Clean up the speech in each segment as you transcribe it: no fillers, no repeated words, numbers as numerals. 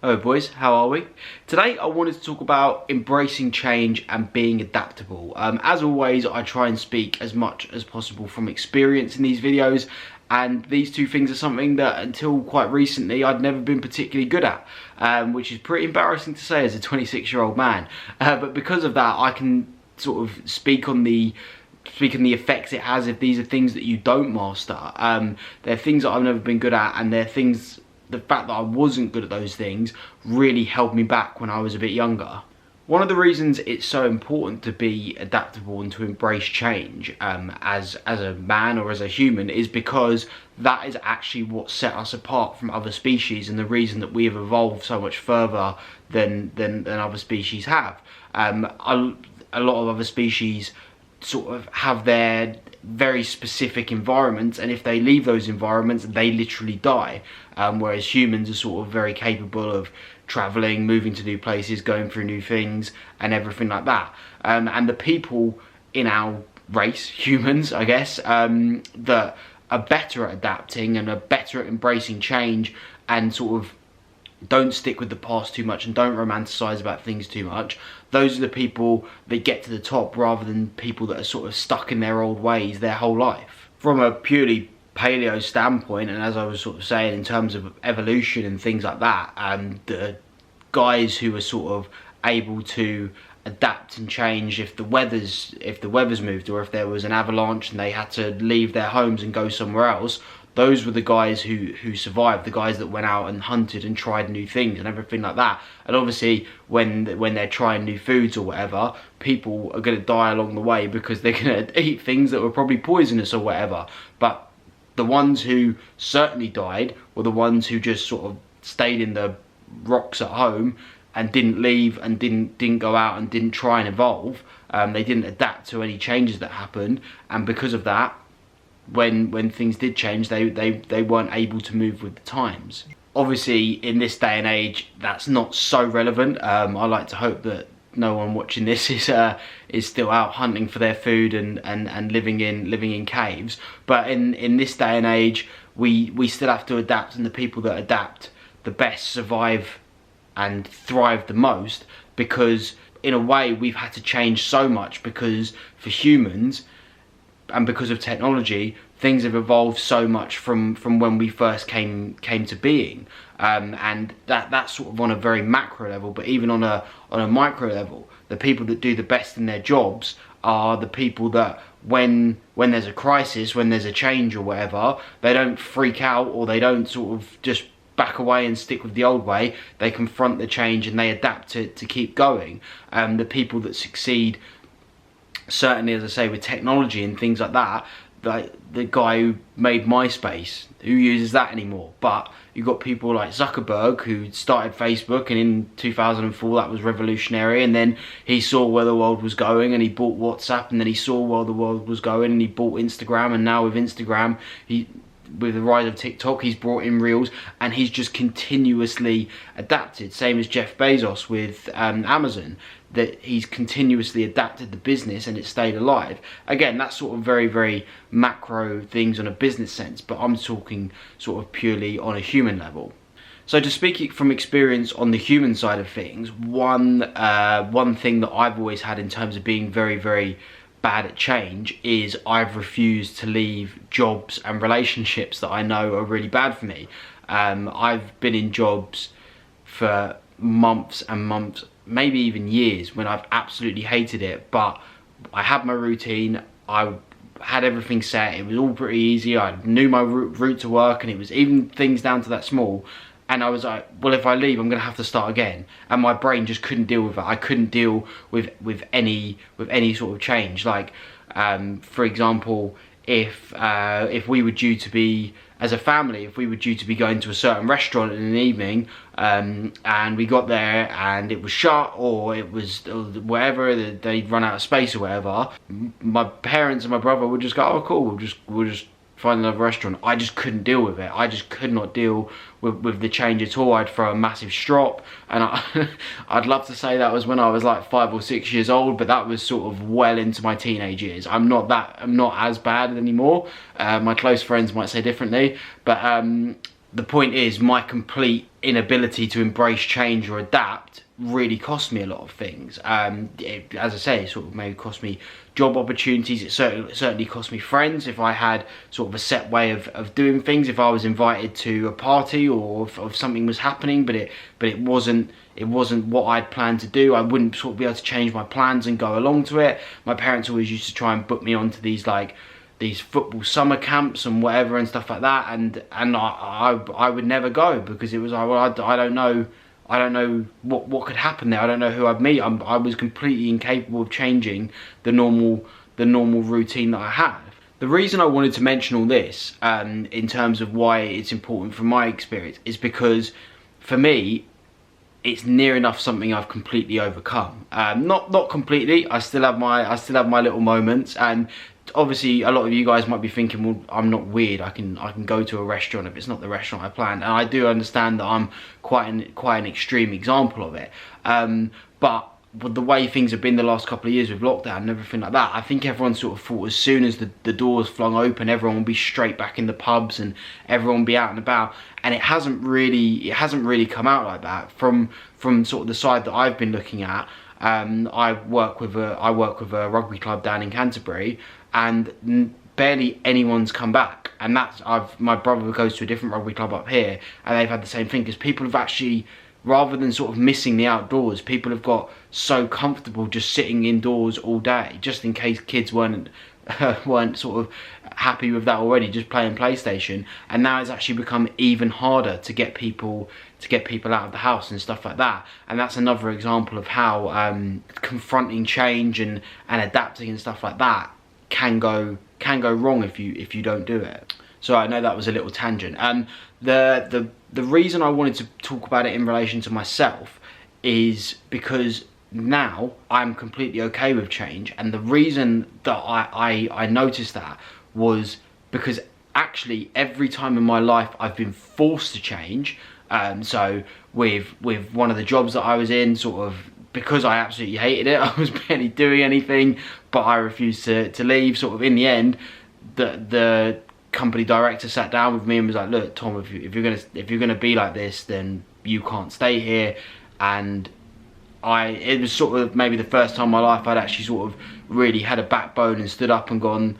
Hello boys, how are we? Today I wanted to talk about embracing change and being adaptable. As always, I try and speak as much as possible from experience in these videos, and these two things are something that until quite recently I'd never been particularly good at, which is pretty embarrassing to say as a 26-year-old man. But because of that, I can sort of speak on the effects it has if these are things that you don't master. They're things that I've never been good at, and they're things, the fact that I wasn't good at those things really held me back when I was a bit younger. One of the reasons it's so important to be adaptable and to embrace change as a man or as a human is because that is actually what set us apart from other species, and the reason that we have evolved so much further than other species have. A lot of other species sort of have their very specific environments, and if they leave those environments they literally die, whereas humans are sort of very capable of travelling, moving to new places, going through new things and everything like that. And the people in our race, humans I guess, that are better at adapting and are better at embracing change and sort of don't stick with the past too much and don't romanticize about things too much, those are the people that get to the top, rather than people that are sort of stuck in their old ways their whole life. From a purely paleo standpoint, and as I was sort of saying in terms of evolution and things like that, the guys who are sort of able to adapt and change if the weather's moved, or if there was an avalanche and they had to leave their homes and go somewhere else, those were the guys who survived, the guys that went out and hunted and tried new things and everything like that. And obviously when they're trying new foods or whatever, people are going to die along the way because they're going to eat things that were probably poisonous or whatever. But the ones who certainly died were the ones who just sort of stayed in the rocks at home and didn't leave and didn't go out and didn't try and evolve. They didn't adapt to any changes that happened, and because of that, when things did change, they weren't able to move with the times. Obviously in this day and age that's not so relevant. I like to hope that no one watching this is still out hunting for their food and living in caves, but in this day and age we still have to adapt, and the people that adapt the best survive and thrive the most, because in a way we've had to change so much, because for humans and because of technology things have evolved so much from when we first came to being, and that's sort of on a very macro level. But even on a micro level, the people that do the best in their jobs are the people that when there's a crisis, when there's a change or whatever, they don't freak out, or they don't sort of just back away and stick with the old way. They confront the change and they adapt to keep going. The people that succeed, certainly as I say with technology and things like that, like the guy who made MySpace, who uses that anymore? But you've got people like Zuckerberg, who started Facebook, and in 2004 that was revolutionary, and then he saw where the world was going and he bought WhatsApp, and then he saw where the world was going and he bought Instagram, and now with Instagram, with the rise of TikTok, he's brought in Reels, and he's just continuously adapted. Same as Jeff Bezos with Amazon, that he's continuously adapted the business and it stayed alive. Again, that's sort of very, very macro things on a business sense, but I'm talking sort of purely on a human level. So to speak from experience on the human side of things, one thing that I've always had in terms of being very, very bad at change is I've refused to leave jobs and relationships that I know are really bad for me. I've been in jobs for months and months, maybe even years, when I've absolutely hated it, but I had my routine, I had everything set, it was all pretty easy, I knew my route to work, and it was even things down to that small. And I was like, well, if I leave, I'm going to have to start again. And my brain just couldn't deal with it. I couldn't deal with any sort of change. Like, for example, if we were due to be, as a family, if we were due to be going to a certain restaurant in an evening, and we got there and it was shut, or it was whatever, they'd run out of space or whatever, my parents and my brother would just go, oh cool, we'll just find another restaurant. I just couldn't deal with it. I just could not deal with the change at all. I'd throw a massive strop, and I'd love to say that was when I was like 5 or 6 years old, but that was sort of well into my teenage years. I'm not as bad anymore. My close friends might say differently, but the point is, my complete inability to embrace change or adapt really cost me a lot of things. As I say, it sort of maybe cost me job opportunities. It certainly cost me friends if I had sort of a set way of doing things. If I was invited to a party, or if something was happening, but it wasn't what I'd planned to do, I wouldn't sort of be able to change my plans and go along to it. My parents always used to try and book me onto these football summer camps and whatever and stuff like that, and I would never go, because it was like, well, I don't know what could happen there. I don't know who I'd meet. I was completely incapable of changing the normal routine that I have. The reason I wanted to mention all this, in terms of why it's important from my experience, is because for me, it's near enough something I've completely overcome. Not completely. I still have my little moments, and obviously a lot of you guys might be thinking, well, I'm not weird, I can go to a restaurant if it's not the restaurant I planned, and I do understand that I'm quite an extreme example of it, but the way things have been the last couple of years with lockdown and everything like that, I think everyone sort of thought as soon as the doors flung open, everyone would be straight back in the pubs and everyone would be out and about, and it hasn't really come out like that from sort of the side that I've been looking at. I work with a rugby club down in Canterbury, and barely anyone's come back, and my brother goes to a different rugby club up here, and they've had the same thing, because people have actually, rather than sort of missing the outdoors, people have got so comfortable just sitting indoors all day, just in case kids weren't sort of happy with that already, just playing PlayStation, and now it's actually become even harder to get people out of the house and stuff like that. And that's another example of how confronting change and adapting and stuff like that can go wrong if you don't do it. So I know that was a little tangent. The reason I wanted to talk about it in relation to myself is because now I'm completely okay with change, and the reason that I noticed that was because actually every time in my life I've been forced to change, so with one of the jobs that I was in, sort of because I absolutely hated it, I was barely doing anything, but I refused to leave. Sort of in the end, the company director sat down with me and was like, look, Tom, if you're gonna be like this, then you can't stay here. And it was sort of maybe the first time in my life I'd actually sort of really had a backbone and stood up and gone,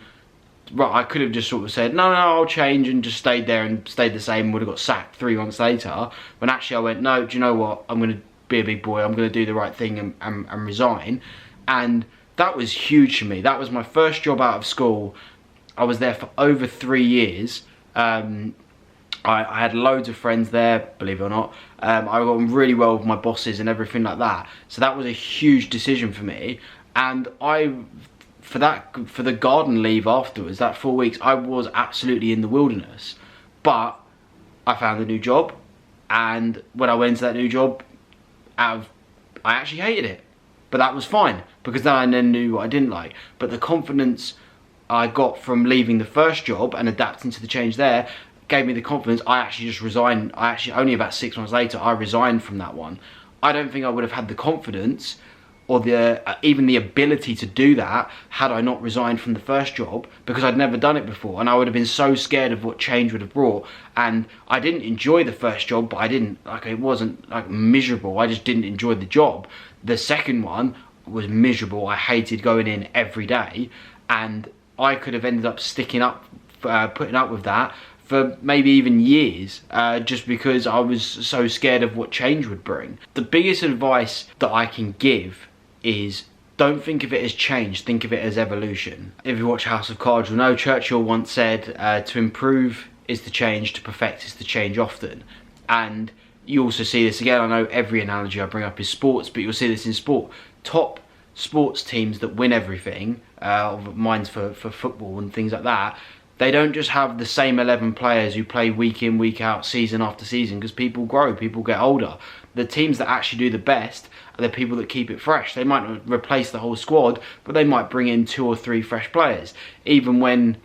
right, I could have just sort of said, no, I'll change, and just stayed there and stayed the same, and would have got sacked 3 months later. But actually I went, no, do you know what, I'm going to be a big boy, I'm going to do the right thing and resign. And that was huge for me. That was my first job out of school. I was there for over 3 years. I had loads of friends there, believe it or not. I got on really well with my bosses and everything like that. So that was a huge decision for me. And for the garden leave afterwards, that 4 weeks, I was absolutely in the wilderness. But I found a new job, and when I went into that new job, I actually hated it. But that was fine, because then I knew what I didn't like. But the confidence I got from leaving the first job and adapting to the change there gave me the confidence. I actually just resigned. Only about 6 months later, I resigned from that one. I don't think I would have had the confidence or even the ability to do that had I not resigned from the first job, because I'd never done it before, and I would have been so scared of what change would have brought. And I didn't enjoy the first job, but it wasn't like miserable. I just didn't enjoy the job. The second one was miserable. I hated going in every day, and I could have ended up putting up with that for maybe even years, just because I was so scared of what change would bring. The biggest advice that I can give is, don't think of it as change, think of it as evolution. If you watch House of Cards, you'll know Churchill once said, to improve is to change, to perfect is to change often. And you also see this again, I know every analogy I bring up is sports, but you'll see this in sport. Top sports teams that win everything, mine's for football and things like that, they don't just have the same 11 players who play week in, week out, season after season, because people grow, people get older. The teams that actually do the best are the people that keep it fresh. They might not replace the whole squad, but they might bring in 2 or 3 fresh players. Even when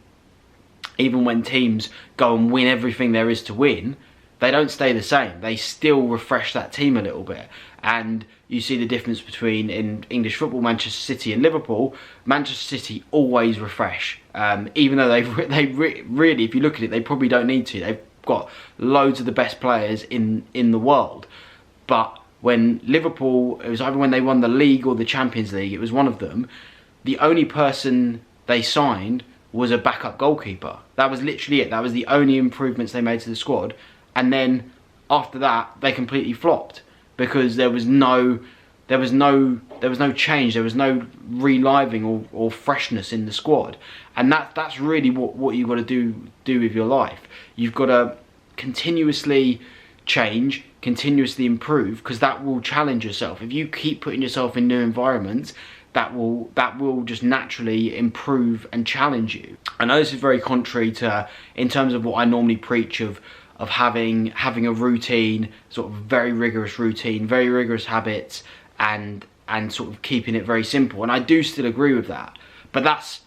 teams go and win everything there is to win, they don't stay the same. They still refresh that team a little bit. And you see the difference between, in English football, Manchester City and Liverpool. Manchester City always refresh, even though they really, if you look at it, they probably don't need to. got loads of the best players in the world. But when Liverpool, it was either when they won the league or the Champions League, it was one of them, the only person they signed was a backup goalkeeper. That was literally it. That was the only improvements they made to the squad. And then after that, they completely flopped because there was no change, there was no reliving or freshness in the squad. And that's really what you've got to do with your life. You've got to continuously change, continuously improve, because that will challenge yourself. If you keep putting yourself in new environments, that will just naturally improve and challenge you. I know this is very contrary to, in terms of what I normally preach of having a routine, sort of very rigorous routine, very rigorous habits, and sort of keeping it very simple. And I do still agree with that. But that's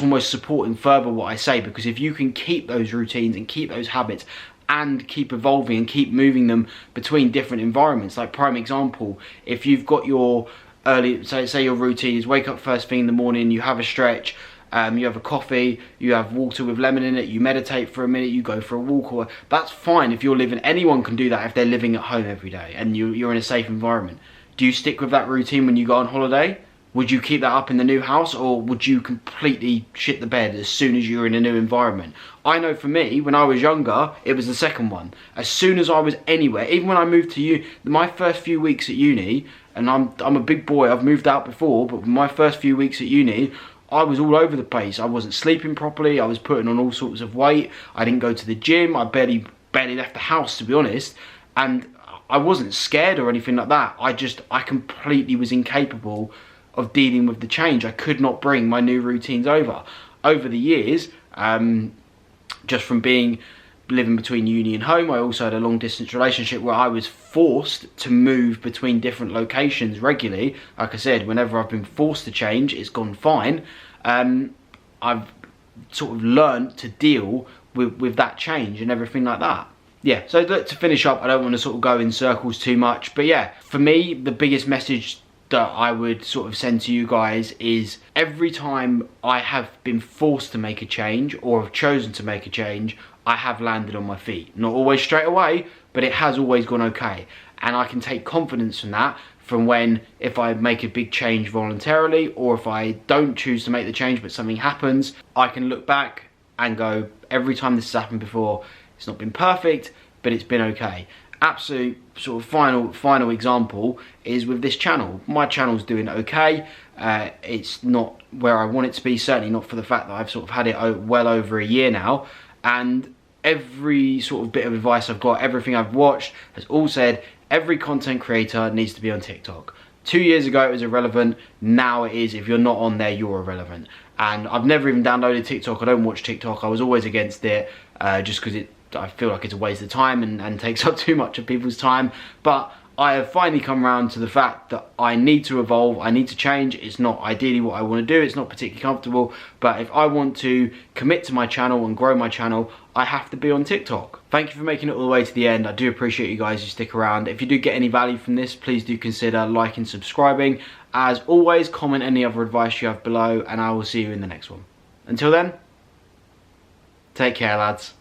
almost supporting further what I say, because if you can keep those routines and keep those habits and keep evolving and keep moving them between different environments, like prime example, if you've got your early, say your routine is wake up first thing in the morning, you have a stretch, you have a coffee, you have water with lemon in it, you meditate for a minute, you go for a walk, or that's fine if you're living. Anyone can do that if they're living at home every day and you're in a safe environment. Do you stick with that routine when you go on holiday? Would you keep that up in the new house, or would you completely shit the bed as soon as you're in a new environment? I know for me, when I was younger, it was the second one. As soon as I was anywhere, even when I moved to my first few weeks at uni, and I'm a big boy, I've moved out before, but my first few weeks at uni, I was all over the place. I wasn't sleeping properly, I was putting on all sorts of weight, I didn't go to the gym, I barely left the house, to be honest, and I wasn't scared or anything like that. I completely was incapable of dealing with the change. I could not bring my new routines over the years. Just from living between uni and home, I also had a long distance relationship where I was forced to move between different locations regularly. Like I said, whenever I've been forced to change, it's gone fine. I've sort of learned to deal with that change and everything like that. Yeah, so to finish up, I don't want to sort of go in circles too much, but yeah, for me, the biggest message that I would sort of send to you guys is, every time I have been forced to make a change or have chosen to make a change, I have landed on my feet. Not always straight away, but it has always gone okay. And I can take confidence from that, from when, if I make a big change voluntarily, or if I don't choose to make the change but something happens, I can look back and go, every time this has happened before, it's not been perfect, but it's been okay. Absolute sort of final example is with this channel. My channel's doing okay. It's not where I want it to be, certainly not for the fact that I've sort of had it well over a year now, and every sort of bit of advice I've got, everything I've watched, has all said every content creator needs to be on TikTok. 2 years ago it was irrelevant, now it is. If you're not on there, you're irrelevant. And I've never even downloaded TikTok. I don't watch TikTok. I was always against it, just because I feel like it's a waste of time and takes up too much of people's time. But I have finally come around to the fact that I need to evolve, I need to change. It's not ideally what I want to do, it's not particularly comfortable, but if I want to commit to my channel and grow my channel, I have to be on TikTok. Thank you for making it all the way to the end. I do appreciate you guys who stick around. If you do get any value from this, please do consider liking, subscribing. As always, comment any other advice you have below, and I will see you in the next one. Until then, take care, lads.